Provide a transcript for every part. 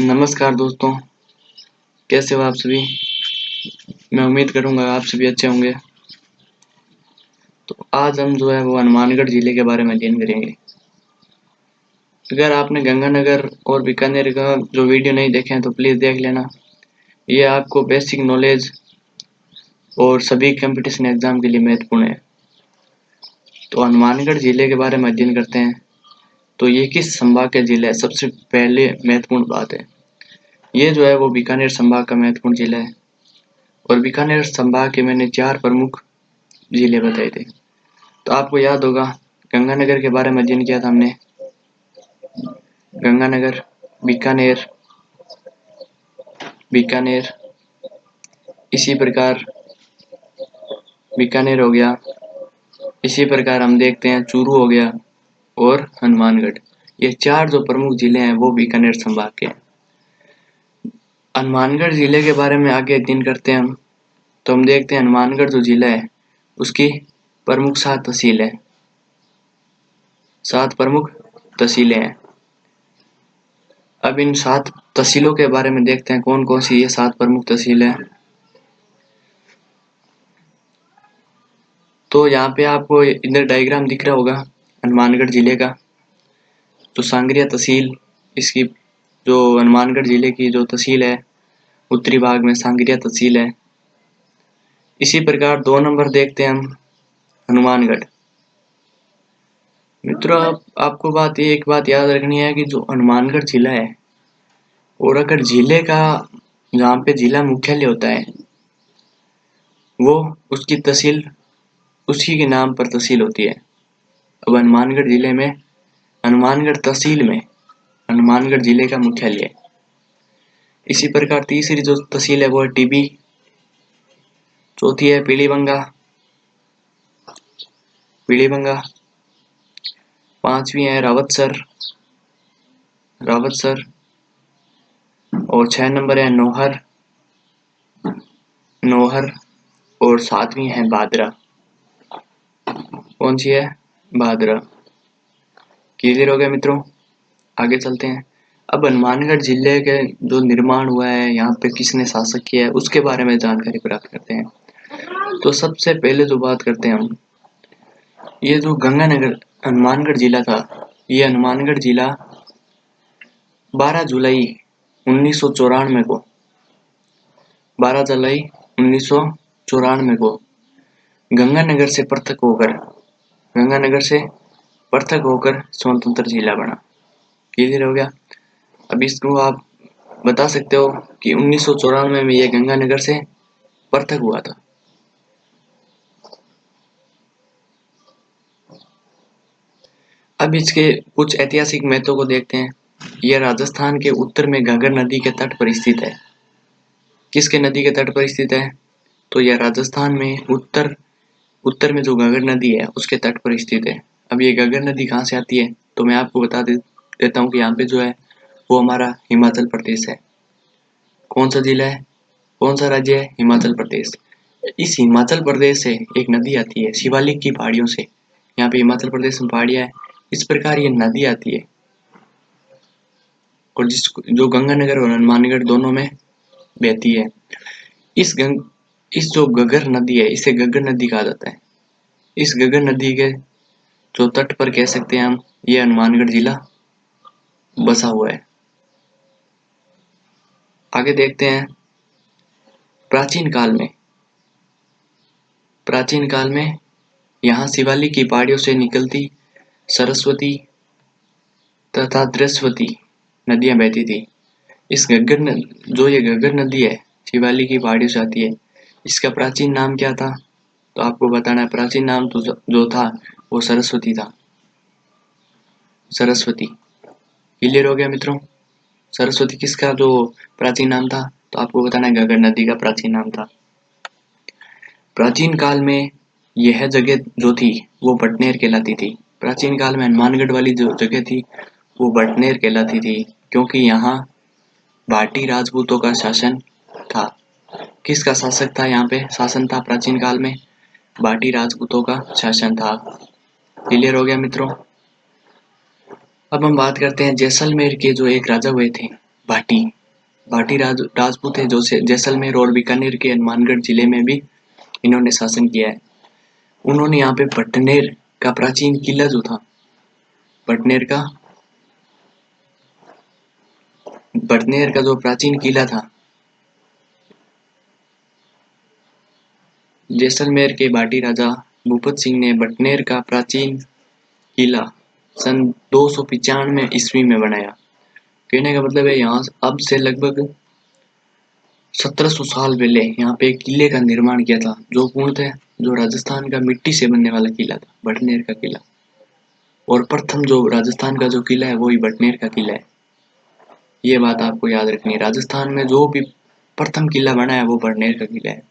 नमस्कार दोस्तों, कैसे हो आप सभी। मैं उम्मीद करूंगा आप सभी अच्छे होंगे। तो आज हम जो है वो हनुमानगढ़ जिले के बारे में अध्ययन करेंगे। अगर आपने गंगानगर और बीकानेर का जो वीडियो नहीं देखे हैं तो प्लीज़ देख लेना। ये आपको बेसिक नॉलेज और सभी कंपटीशन एग्जाम के लिए महत्वपूर्ण है। तो हनुमानगढ़ जिले के बारे में अध्ययन करते हैं। तो ये किस संभाग का जिला है, सबसे पहले महत्वपूर्ण बात है। ये जो है वो बीकानेर संभाग का महत्वपूर्ण जिला है और बीकानेर संभाग के मैंने 4 प्रमुख जिले बताए थे। तो आपको याद होगा गंगानगर के बारे में अध्ययन किया था हमने। गंगानगर, बीकानेर, बीकानेर, इसी प्रकार बीकानेर हो गया। इसी प्रकार हम देखते हैं चूरू हो गया और हनुमानगढ़। ये 4 जो प्रमुख जिले हैं वो बीकानेर संभाग के हैं। हनुमानगढ़ जिले के बारे में आगे अध्ययन करते हैं हम। तो हम देखते हैं हनुमानगढ़ जो जिला है उसकी प्रमुख 7 तहसील है। 7 प्रमुख तहसीलें हैं। अब इन 7 तहसीलों के बारे में देखते हैं कौन कौन सी ये 7 प्रमुख तहसील है। तो यहाँ पे आपको इधर डायग्राम दिख रहा होगा हनुमानगढ़ जिले का। तो सांगरिया तहसील, इसकी जो हनुमानगढ़ जिले की जो तहसील है उत्तरी भाग में सांगरिया तहसील है। इसी प्रकार 2 नंबर देखते हैं हम हनुमानगढ़। मित्रों आपको एक बात याद रखनी है कि जो हनुमानगढ़ जिला है और अगर जिले का जहाँ पे जिला मुख्यालय होता है वो उसकी तहसील उसी के नाम पर तहसील होती है। अब हनुमानगढ़ जिले में हनुमानगढ़ तहसील में हनुमानगढ़ जिले का मुख्यालय है। इसी प्रकार तीसरी जो तहसील है वो है टिब्बी, चौथी है पीलीबंगा, पांचवी है रावतसर और 6 नंबर है नौहर और 7वीं है भादरा। कौन सी है? भादरा। क्लियर हो गया मित्रों, आगे चलते हैं। अब हनुमानगढ़ जिले के जो निर्माण हुआ है, यहाँ पे किसने शासक किया है, उसके बारे में जानकारी प्राप्त करते हैं। तो सबसे पहले जो बात करते हैं हम, ये जो गंगानगर हनुमानगढ़ जिला था, ये हनुमानगढ़ जिला 12 जुलाई 1994 को 12 जुलाई 1994 को गंगानगर से पृथक होकर स्वतंत्र जिला बना। क्लियर हो गया। अब इसको आप बता सकते हो कि 1994 में ये गंगानगर से पृथक हुआ था। अब इसके कुछ ऐतिहासिक महत्व को देखते हैं। यह राजस्थान के उत्तर में घग्गर नदी के तट पर स्थित है। किसके नदी के तट पर स्थित है? तो यह राजस्थान में उत्तर में जो घग्गर नदी है उसके तट पर स्थित है। अब ये घग्गर नदी कहाँ से आती है? तो मैं आपको देता हूँ कि यहाँ पे जो है वो हमारा हिमाचल प्रदेश है। कौन सा जिला है, कौन सा राज्य है? हिमाचल प्रदेश। इस हिमाचल प्रदेश से एक नदी आती है शिवालिक की पहाड़ियों से। यहाँ पे हिमाचल प्रदेश में पहाड़ियाँ है, इस प्रकार ये नदी आती है और जो गंगानगर और हनुमानगढ़ दोनों में बहती है। इस जो घग्गर नदी है इसे घग्गर नदी कहा जाता है। इस घग्गर नदी के जो तट पर कह सकते हैं हम, ये हनुमानगढ़ जिला बसा हुआ है। आगे देखते हैं प्राचीन काल में यहाँ शिवालिक की पहाड़ियों से निकलती सरस्वती तथा दृश्यवती नदियां बहती थी। जो ये घग्गर नदी है शिवालिक की पहाड़ियों से आती है, इसका प्राचीन नाम क्या था? तो आपको बताना है। प्राचीन नाम तो जो था वो सरस्वती था। सरस्वती। क्लियर हो गया मित्रों? सरस्वती किसका जो प्राचीन नाम था? तो आपको बताना है घग्गर नदी का प्राचीन नाम था। प्राचीन काल में यह जगह जो थी वो बटनेर कहलाती थी। प्राचीन काल में हनुमानगढ़ वाली जो जगह थी वो बटनेर कहलाती थी, क्योंकि यहाँ भाटी राजपूतों का शासन था। किसका शासक था? यहाँ पे शासन था प्राचीन काल में भाटी राजपूतों का शासन था। क्लियर हो गया मित्रों? अब हम बात करते हैं जैसलमेर के जो एक राजा हुए थे, भाटी भाटी राजपूत है जो जैसलमेर और बीकानेर के हनुमानगढ़ जिले में भी इन्होंने शासन किया है। उन्होंने यहाँ पे भटनेर का प्राचीन किला जो था, भटनेर का जो प्राचीन किला था, जैसलमेर के भाटी राजा भूपत सिंह ने भटनेर का प्राचीन किला सन 295 ईस्वी में बनाया। कहने का मतलब है यहाँ अब से लगभग 1700 साल पहले यहाँ पे एक किले का निर्माण किया था, जो पूर्णतः जो राजस्थान का मिट्टी से बनने वाला किला था, भटनेर का किला। और प्रथम जो राजस्थान का जो किला है वही भटनेर का किला है। ये बात आपको याद रखनी है, राजस्थान में जो भी प्रथम किला बना है वो भटनेर का किला है।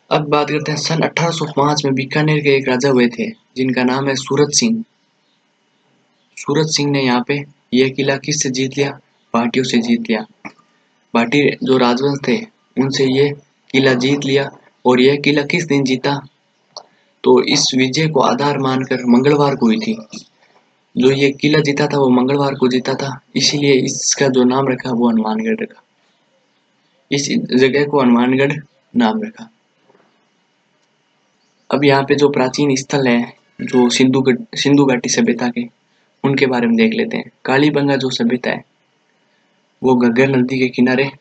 अब बात करते हैं सन 1805 में बीकानेर के एक राजा हुए थे जिनका नाम है सूरत सिंह। सूरत सिंह ने यहाँ पे यह किला किससे जीत लिया? भाटियों से जीत लिया। भाटी जो राजवंश थे उनसे ये किला जीत लिया। और यह किला किस दिन जीता? तो इस विजय को आधार मानकर मंगलवार को हुई थी। जो ये किला जीता था वो मंगलवार को जीता था, इसीलिए इसका जो नाम रखा वो हनुमानगढ़ रखा। इस जगह को हनुमानगढ़ नाम रखा। अब यहाँ पे जो प्राचीन स्थल है जो सिंधु घाटी सभ्यता के, उनके बारे में देख लेते हैं। कालीबंगा जो सभ्यता है वो घग्गर नदी के किनारे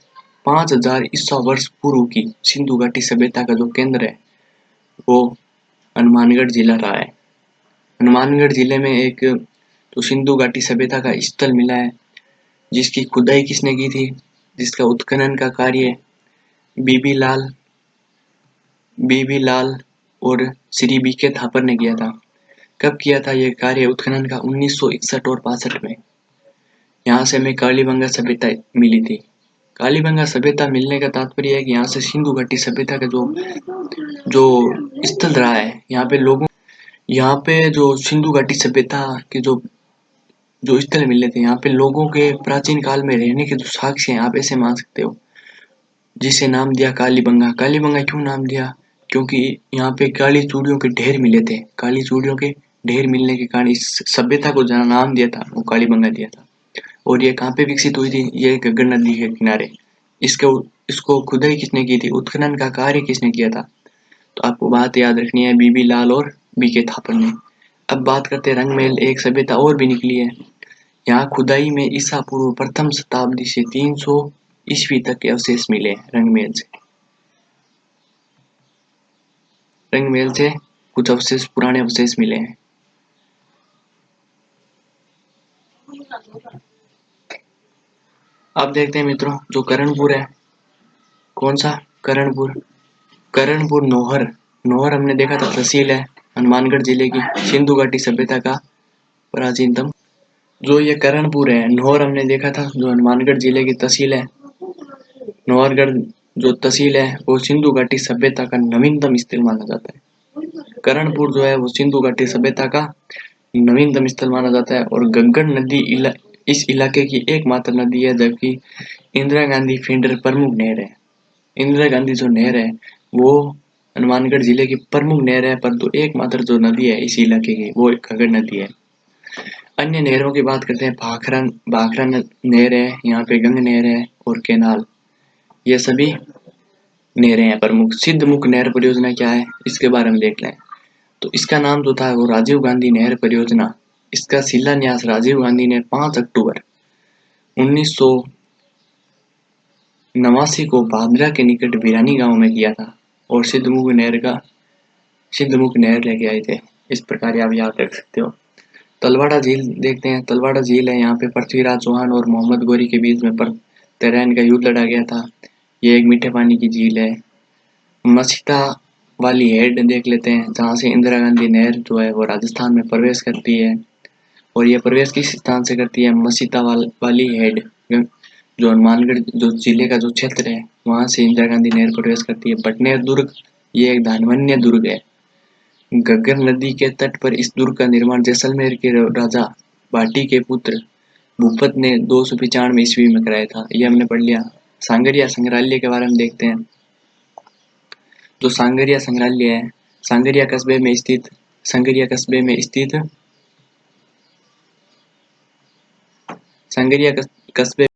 5000 ईसा वर्ष पूर्व की सिंधु घाटी सभ्यता का जो केंद्र है वो हनुमानगढ़ जिला रहा है। हनुमानगढ़ जिले में एक तो सिंधु घाटी सभ्यता का स्थल मिला है जिसकी खुदाई किसने की थी, जिसका उत्खनन का कार्य बीबी लाल और श्री बीके थापर ने किया था। कब किया था ये कार्य उत्खनन का? 1961 और 65 में। यहाँ से हमें कालीबंगा सभ्यता मिली थी। कालीबंगा सभ्यता मिलने का तात्पर्य है कि यहाँ से सिंधु घाटी सभ्यता का जो स्थल रहा है, यहाँ पे जो सिंधु घाटी सभ्यता के जो स्थल मिले थे, यहाँ पे लोगों के प्राचीन काल में रहने के जो साक्ष्य हैं आप ऐसे मान सकते हो, जिसे नाम दिया कालीबंगा। कालीबंगा क्यों नाम दिया? क्योंकि यहाँ पे काली चूड़ियों के ढेर मिले थे। काली चूड़ियों के ढेर मिलने के कारण इस सभ्यता को जहाँ नाम दिया था वो कालीबंगा दिया था। और ये कहाँ पे विकसित हुई थी? ये घग्गर नदी के किनारे। इसको खुदाई किसने की थी? उत्खनन का कार्य किसने किया था? तो आपको बात याद रखनी है, बीबी लाल और बीके थापर ने। अब बात करते हैं रंगमहल, एक सभ्यता और भी निकली है। यहाँ खुदाई में ईसा पूर्व प्रथम शताब्दी से 300 ईस्वी तक के अवशेष मिले रंगमहल से। रंगमहल से कुछ अवशेष, पुराने अवशेष मिले हैं। अब देखते हैं मित्रों जो करणपुर है, कौन सा? करणपुर नौहर हमने देखा था तहसील है हनुमानगढ़ जिले की, सिंधु घाटी सभ्यता का प्राचीनतम। जो ये करणपुर है, नौहर हमने देखा था जो हनुमानगढ़ जिले की तहसील है। नौहरगढ़ जो तहसील है वो सिंधु घाटी सभ्यता का नवीनतम स्थल माना जाता है। करणपुर जो है वो सिंधु घाटी सभ्यता का नवीनतम स्थल माना जाता है। और घग्गर नदी इस इलाके की एकमात्र नदी है, जबकि इंदिरा गांधी फिल्टर प्रमुख नहर है। इंदिरा गांधी जो नहर है वो हनुमानगढ़ जिले की प्रमुख नहर है, परंतु एकमात्र जो नदी है इस इलाके की वो घग्गर नदी है। अन्य नहरों की बात करते हैं, भाखरा नहर है, यहाँ पे गंग नहर है और केनाल, ये सभी नहरें हैं प्रमुख। सिद्धमुख नहर परियोजना क्या है इसके बारे में देख लें। तो इसका नाम जो था वो राजीव गांधी नहर परियोजना। इसका शिलान्यास राजीव गांधी ने 5 अक्टूबर 1989 को भादरा के निकट भिरानी गांव में किया था और सिद्धमुख नहर लेके आए थे। इस प्रकार आप याद रख सकते हो। तलवाड़ा झील देखते हैं। तलवाड़ा झील है, यहाँ पे पृथ्वीराज चौहान और मोहम्मद गौरी के बीच में तैरान का युद्ध लड़ा गया था। ये एक मीठे पानी की झील है। मसीता वाली हेड देख लेते हैं, जहाँ से इंदिरा गांधी नहर जो है वो राजस्थान में प्रवेश करती है। और ये प्रवेश किस स्थान से करती है? मसीता वाली हेड, जो हनुमानगढ़ जो जिले का जो क्षेत्र है वहां से इंदिरा गांधी नहर प्रवेश करती है। बटनेर दुर्ग, ये एक धानवन्य दुर्ग है। घग्गर नदी के तट पर इस दुर्ग का निर्माण जैसलमेर के राजा भाटी के पुत्र भूपत ने 295 ईस्वी में कराया था। ये हमने पढ़ लिया। सांगरिया संग्रहालय के बारे में देखते हैं। जो सांगरिया संग्रहालय है, सांगरिया कस्बे में स्थित सांगरिया कस्बे